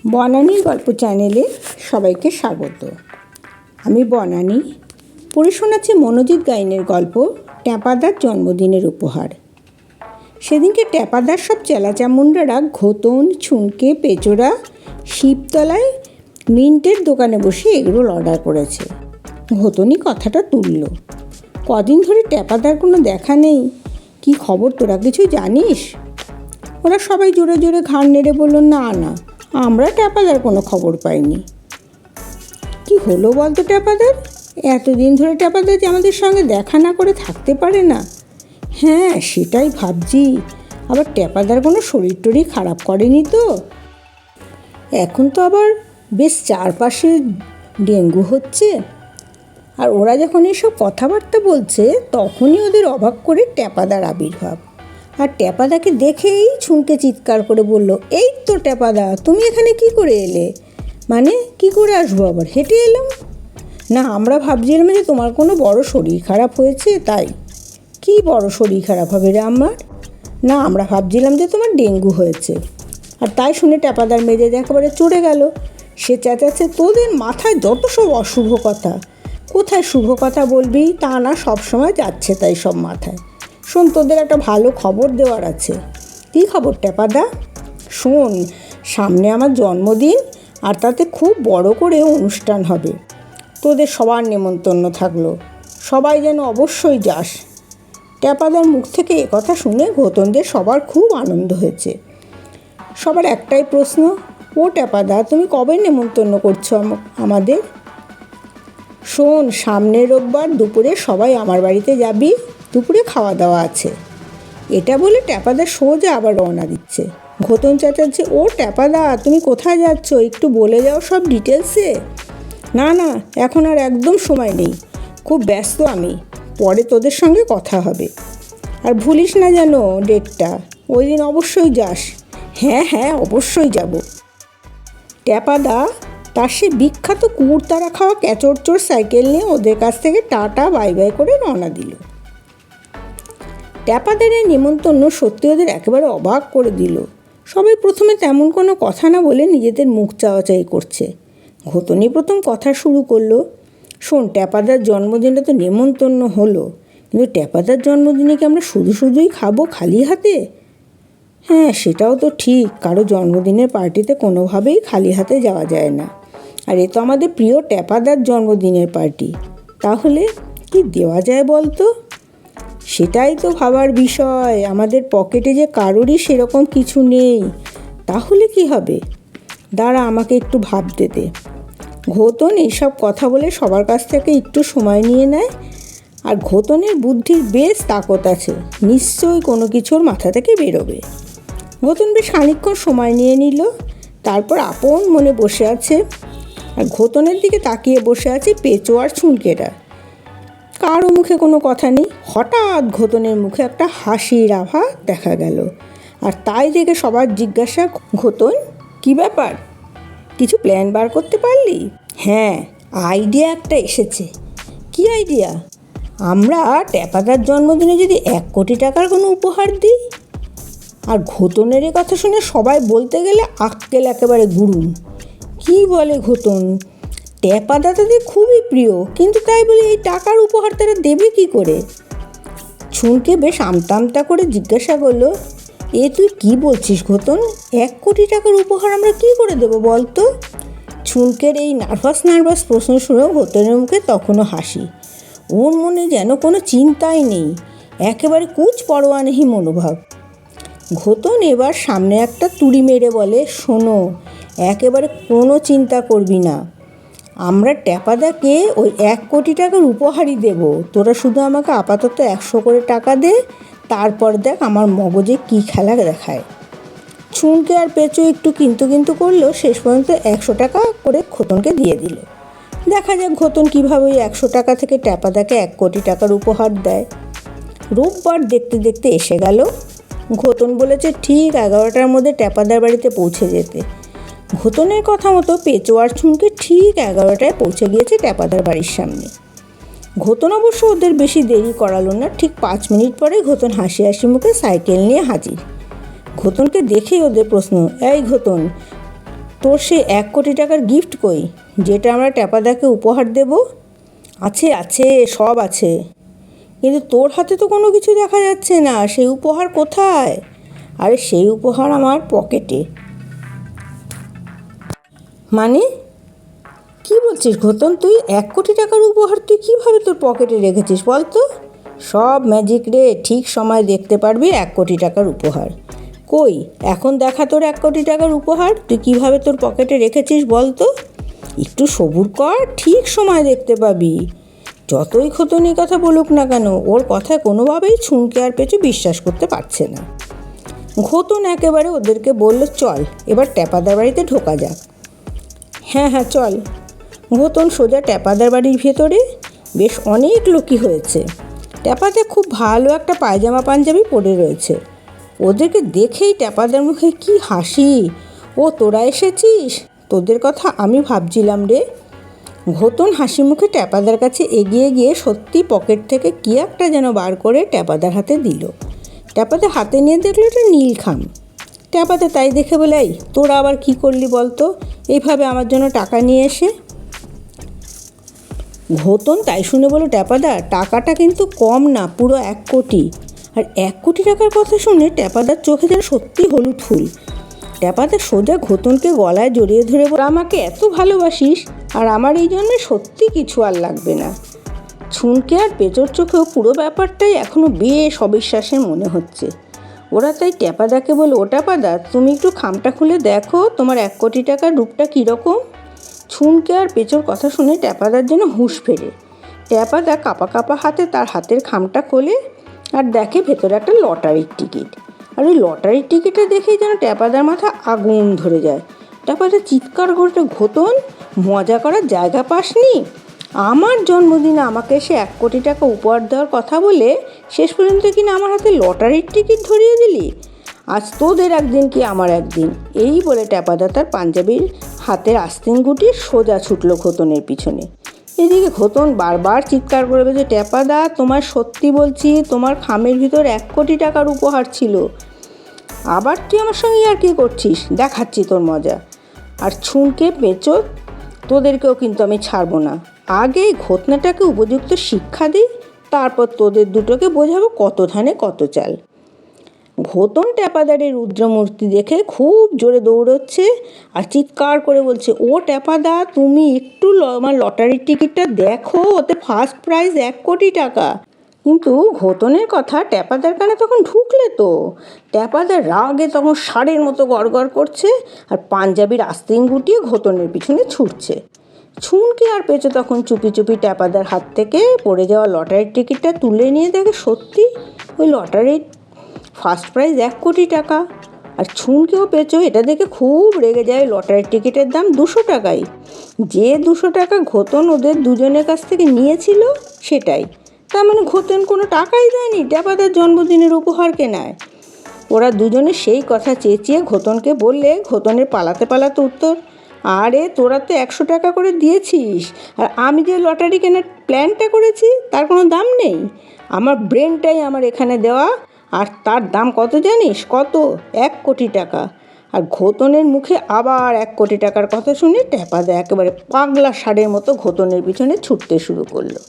বনানীর গল্প চ্যানেলে সবাইকে স্বাগত। আমি বনানী পড়ে শোনাচ্ছি মনোজিৎ গাইনের গল্প ট্যাপাদার জন্মদিনের উপহার। সেদিনকে ট্যাপাদার সব চেলাচামুন্ডারা ঘোতন, ছুনকে, পেচোরা শিবতলায় মিন্টের দোকানে বসে এগরোল অর্ডার করেছে। ঘোতনই কথাটা তুলল, কদিন ধরে ট্যাপাদার কোনো দেখা নেই, কি খবর তোরা কিছু জানিস? ওরা সবাই জোরে জোরে ঘাড় নেড়ে বলল, না না, আমরা ট্যাপাদার কোনো খবর পাইনি। কি হলো বলতো ট্যাপাদার? এতদিন ধরে ট্যাপাদার যে আমাদের সঙ্গে দেখা না করে থাকতে পারে না। হ্যাঁ, সেটাই ভাবছি। আবার ট্যাপাদার কোনো শরীর টরীর খারাপ করেনি তো? এখন তো আবার বেশ চারপাশে ডেঙ্গু হচ্ছে। আর ওরা যখন এসব কথাবার্তা বলছে তখনই ওদের অবাক করে ট্যাপাদার আবির্ভাব। আর ট্যাপাদাকে দেখেই ছুঁকে চিৎকার করে বলল, এই তো ট্যাপাদা, তুমি এখানে কি করে এলে? মানে কি করে আসবো, আবার হেঁটে এলাম? না, আমরা ভাবছিলাম যে তোমার কোনো বড় শরীর খারাপ হয়েছে তাই। কি বড় শরীর খারাপ হবে রে আমার? না, আমরা ভাবছিলাম যে তোমার ডেঙ্গু হয়েছে। আর তাই শুনে ট্যাপাদার মেজাজ একেবারে চড়ে গেল। সে চেঁচাচ্ছে, তোদের মাথায় যত সব অশুভ কথা। কোথায় শুভ কথা বলবি তা না, সবসময় যাচ্ছে তাই সব মাথায়। শোন, তোদের একটা ভালো খবর দেওয়ার আছে। কী খবর ট্যাপাদা? শোন, সামনে আমার জন্মদিন, আর তাতে খুব বড় করে অনুষ্ঠান হবে। তোদের সবার নেমন্তন্ন থাকলো, সবাই যেন অবশ্যই যাস। ট্যাপাদার মুখ থেকে কথা শুনে ঘোতনদের সবার খুব আনন্দ হয়েছে। সবার একটাই প্রশ্ন, ও ট্যাপাদা, তুমি কবে নেমন্তন্ন করছো আমাদের? শোন, সামনের রোববার দুপুরে সবাই আমার বাড়িতে যাবি, দুপুরে খাওয়া দাওয়া আছে। এটা বলে ট্যাপাদা সোজা আবার রওনা দিচ্ছে। ঘোতন চেঁচাচ্ছে, ও ট্যাপাদা, তুমি কোথায় যাচ্ছ? একটু বলে যাও সব ডিটেলসে। না না, এখন আর একদম সময় নেই, খুব ব্যস্ত আমি, পরে তোদের সঙ্গে কথা হবে। আর ভুলিস না যেন ডেটটা, ওই দিন অবশ্যই যাস। হ্যাঁ হ্যাঁ, অবশ্যই যাব। ট্যাপাদা তার সে বিখ্যাত কুড়তারা খাওয়া ক্যাচরচোর সাইকেল নিয়ে ওদের কাছ থেকে টাটা বাই বাই করে রওনা দিল। ট্যাপাদার এই নেমন্তন্ন সত্যি ওদের একেবারে অবাক করে দিল। সবাই প্রথমে তেমন কোনো কথা না বলে নিজেদের মুখ চাওয়াচাই করছে। ঘোতনই প্রথম কথা শুরু করলো, শোন ট্যাপাদার জন্মদিনটা তো নেমন্তন্ন হলো, কিন্তু ট্যাপাদার জন্মদিনে কি আমরা শুধু শুধুই খাবো খালি হাতে? হ্যাঁ, সেটাও তো ঠিক, কারো জন্মদিনের পার্টিতে কোনোভাবেই খালি হাতে যাওয়া যায় না। আর এ তো আমাদের প্রিয় ট্যাপাদার জন্মদিনের পার্টি, তাহলে কি দেওয়া যায় বলতো? সেটাই তো ভাবার বিষয়, আমাদের পকেটে যে কারোরই সেরকম কিছু নেই। তাহলে কি হবে? দাঁড়া, আমাকে একটু ভাবতে দে। ঘোতন এইসব কথা বলে সবার কাছ থেকে একটু সময় নিয়ে নেয়। আর ঘোতনের বুদ্ধির বেশ তাকত আছে, নিশ্চয়ই কোনো কিছুর মাথা থেকে বেরোবে। ঘোতন বেশ খানিকক্ষণ সময় নিয়ে নিল, তারপর আপন মনে বসে আছে। আর ঘোতনের দিকে তাকিয়ে বসে আছে পেঁচো আর ছুনকেরা। কারো মুখে কোনো কথা নেই। হঠাৎ ঘোতনের মুখে একটা হাসির আভা দেখা গেল। আর তাই দেখে সবার জিজ্ঞাসা, ঘোতন কী ব্যাপার, কিছু প্ল্যান বার করতে পারলি? হ্যাঁ, আইডিয়া একটা এসেছে। কি আইডিয়া? আমরা ট্যাপাদার জন্মদিনে যদি 1 কোটি টাকার কোনো উপহার দিই। আর ঘোতনের এ কথা শুনে সবাই বলতে গেলে আক্কেল একেবারে গুরুম। কি বলে ঘোতন? ট্যাপাদা তাদের খুবই প্রিয়, কিন্তু তাই বলে এই টাকার উপহার তারা দেবে কি করে? ছুনকে বেশ আমতা আমতা করে জিজ্ঞাসা করলো, এ তুই কি বলছিস ঘোতন? 1 কোটি টাকার উপহার আমরা কি করে দেবো বলতো? ছুনকের এই নার্ভাস প্রশ্ন শুনেও ঘোতনের মুখে তখনও হাসি। ওর মনে যেন কোনো চিন্তাই নেই, একেবারে কুচ পরোয়ানেহি মনোভাব। ঘোতন এবার সামনে একটা তুড়ি মেরে বলে, শোনো, একেবারে কোনো চিন্তা করবি না, আমরা ট্যাপাদাকে ওই 1 কোটি টাকার উপহারই দেব। তোরা শুধু আমাকে আপাতত 100 করে টাকা দে, তারপর দেখ আমার মগজে কী খেলা দেখায়। ছুনকে আর পেঁচো একটু কিন্তু করলেও শেষ পর্যন্ত 100 টাকা করে ঘোতনকে দিয়ে দিল। দেখা যাক ঘোতন কীভাবে ওই 100 টাকা থেকে ট্যাপাদাকে 1 কোটি টাকার উপহার দেয়। রোববার দেখতে দেখতে এসে গেল। ঘোতন বলেছে ঠিক 11টার মধ্যে ট্যাপাদার বাড়িতে পৌঁছে যেতে। ঘোতনের কথা মতো পেঁচো আর ছুনকে ঠিক 11টায় পৌঁছে গিয়েছে ট্যাপাদার বাড়ির সামনে। ঘোতন অবশ্য ওদের বেশি দেরি করালো না, ঠিক 5 মিনিট পরে ঘোতন হাসি হাসি মুখে সাইকেল নিয়ে হাজির। ঘোতনকে দেখেই ওদের প্রশ্ন, এই ঘোতন, তোর সে 1 কোটি টাকার গিফট কই, যেটা আমরা ট্যাপাদাকে উপহার দেব? আছে আছে, সব আছে, কিন্তু তোর হাতে তো কোনো কিছু দেখা যাচ্ছে না। সেই উপহার কোথায়? আরে সেই উপহার আমার পকেটে। মানে কি বলছিস ঘোতন? তুই 1 কোটি টাকার উপহার তুই কীভাবে তোর পকেটে রেখেছিস বল তো? সব ম্যাজিক রে, ঠিক সময় দেখতে পারবি 1 কোটি টাকার উপহার। কই এখন দেখা তোর 1 কোটি টাকার উপহার তুই কীভাবে তোর পকেটে রেখেছিস বল তো? একটু সবুর কর, ঠিক সময় দেখতে পাবি। যতই খোতনি কথা বলুক না কেন, ওর কথায় কোনোভাবেই ছুনকে আর পেঁচু বিশ্বাস করতে পারছে না। ঘোতন একেবারে ওদেরকে বলল, চল এবার ট্যাপাদার বাড়িতে ঢোকা যাক। হ্যাঁ হ্যাঁ চল। ঘোতন সোজা ট্যাপাদার বাড়ির ভেতরে। বেশ অনেক লোকই হয়েছে। ট্যাপাদা খুব ভালো একটা পায়জামা পাঞ্জাবি পরে রয়েছে। ওদেরকে দেখেই ট্যাপাদার মুখে কি হাসি। ও তোরা এসেছিস, তোদের কথা আমি ভাবছিলাম রে। ঘোতন হাসি মুখে ট্যাপাদার কাছে এগিয়ে গিয়ে সত্যি পকেট থেকে কী একটা যেন বার করে ট্যাপাদার হাতে দিল। ট্যাপাদা হাতে নিয়ে দেখলো এটা নীলখাম। ট্যাপাদা তাই দেখে বলে, এই তোরা আবার কি করলি বলতো এইভাবে আমার জন্য টাকা নিয়ে এসে? ঘোতন তাই শুনে বলো, ট্যাপাদা টাকাটা কিন্তু কম না, পুরো 1 কোটি। আর 1 কোটি টাকার কথা শুনে ট্যাপাদার চোখে যেন সত্যি হলুদ ফুল। ট্যাপাদা সোজা ঘোতনকে গলায় জড়িয়ে ধরে বলে, আমাকে এত ভালোবাসিস আর আমার এই জন্যে সত্যি কিছু আর লাগবে না। ছুনকে আর পেঁচোর চোখেও পুরো ব্যাপারটাই এখনও বেশ অবিশ্বাসের মনে হচ্ছে। ওরা তাই ট্যাপাদাকে বলে, ও ট্যাপাদা তুমি একটু খামটা খুলে দেখো তোমার 1 কোটি টাকার রূপটা কীরকম। ছুনকে আর পেঁচোর কথা শুনে ট্যাপাদার যেন হুঁশ ফেরে। ট্যাপাদা কাঁপা কাঁপা হাতে তার হাতের খামটা খোলে আর দেখে ভেতরে একটা লটারির টিকিট। আর ওই লটারির টিকিটটা দেখেই যেন ট্যাপাদার মাথা আগুন ধরে যায়। ট্যাপাদা চিৎকার করে, ঘোতন মজা করার জায়গা পাসনি? আমার জন্মদিনে আমাকে এসে 1 কোটি টাকা উপহার দেওয়ার কথা বলে শেষ পর্যন্ত কিনা আমার হাতে লটারির টিকিট ধরিয়ে দিলি। আজ তোদের একদিন কি আমার একদিন। এই বলে ট্যাপাদা তার পাঞ্জাবির হাতের আস্তিন গুটিয়ে সোজা ছুটল ঘোতনের পিছনে। এদিকে ঘোতন বারবার চিৎকার করে বলছে, ট্যাপাদা তোমার সত্যি বলছি, তোমার খামের ভিতর 1 কোটি টাকার উপহার ছিল। আবার তুই আমার সঙ্গে আর কি করছিস, দেখাচ্ছি তোর মজা। আর ছুনকে পেঁচো তোদেরকেও কিন্তু আমি ছাড়বো না। আগে ঘটনাটাকে উপযুক্ত শিক্ষা দিই, তারপর তোদের দুটোকে বোঝাবো কত ধানে কত চাল। ঘোতন ট্যাপাদারের রুদ্রমূর্তি দেখে খুব জোরে দৌড়চ্ছে আর চিৎকার করে বলছে, ও ট্যাপাদা তুমি একটু আমার লটারির টিকিটটা দেখো, ওতে ফার্স্ট প্রাইজ 1 কোটি টাকা। কিন্তু ঘোতনের কথা ট্যাপাদার কানে তখন ঢুকলে তো। ট্যাপাদার রাগে তখন ষাঁড়ের মতো গড়গড় করছে আর পাঞ্জাবির আস্তিন গুটিয়ে ঘোতনের পিছনে ছুটছে। ছুনকে আর পেঁচো তখন চুপি চুপি ট্যাপাদার হাত থেকে পড়ে যাওয়া লটারির টিকিটটা তুলে নিয়ে দেখে সত্যি ওই লটারির ফার্স্ট প্রাইজ 1 কোটি টাকা। আর ছুনকেও পেঁচো এটা দেখে খুব রেগে যায়। লটারির টিকিটের দাম 200 টাকাই, যে 200 টাকা ঘোতন ওদের দুজনের কাছ থেকে নিয়েছিল সেটাই। তার মানে ঘোতন কোনো টাকাই দেয়নি ট্যাপাদার জন্মদিনের উপহার কেনায়। ওরা দুজনে সেই কথা চেঁচিয়ে ঘোতনকে বললে, ঘোতনের পালাতে পালাতে উত্তর, আরে তোরা তো 100 টাকা করে দিয়েছিস, আর আমি যে লটারি কেনার প্ল্যানটা করেছি তার কোনো দাম নেই। আমার ব্রেনটাই আমার এখানে দেওয়া, আর তার দাম কত জানিস? কত? 1 কোটি টাকা। আর ঘোতনের মুখে আবার 1 কোটি টাকার কথা শুনে ট্যাপাদা একেবারে পাগলা ষাঁড়ের মতো ঘোতনের পিছনে ছুটতে শুরু করলো।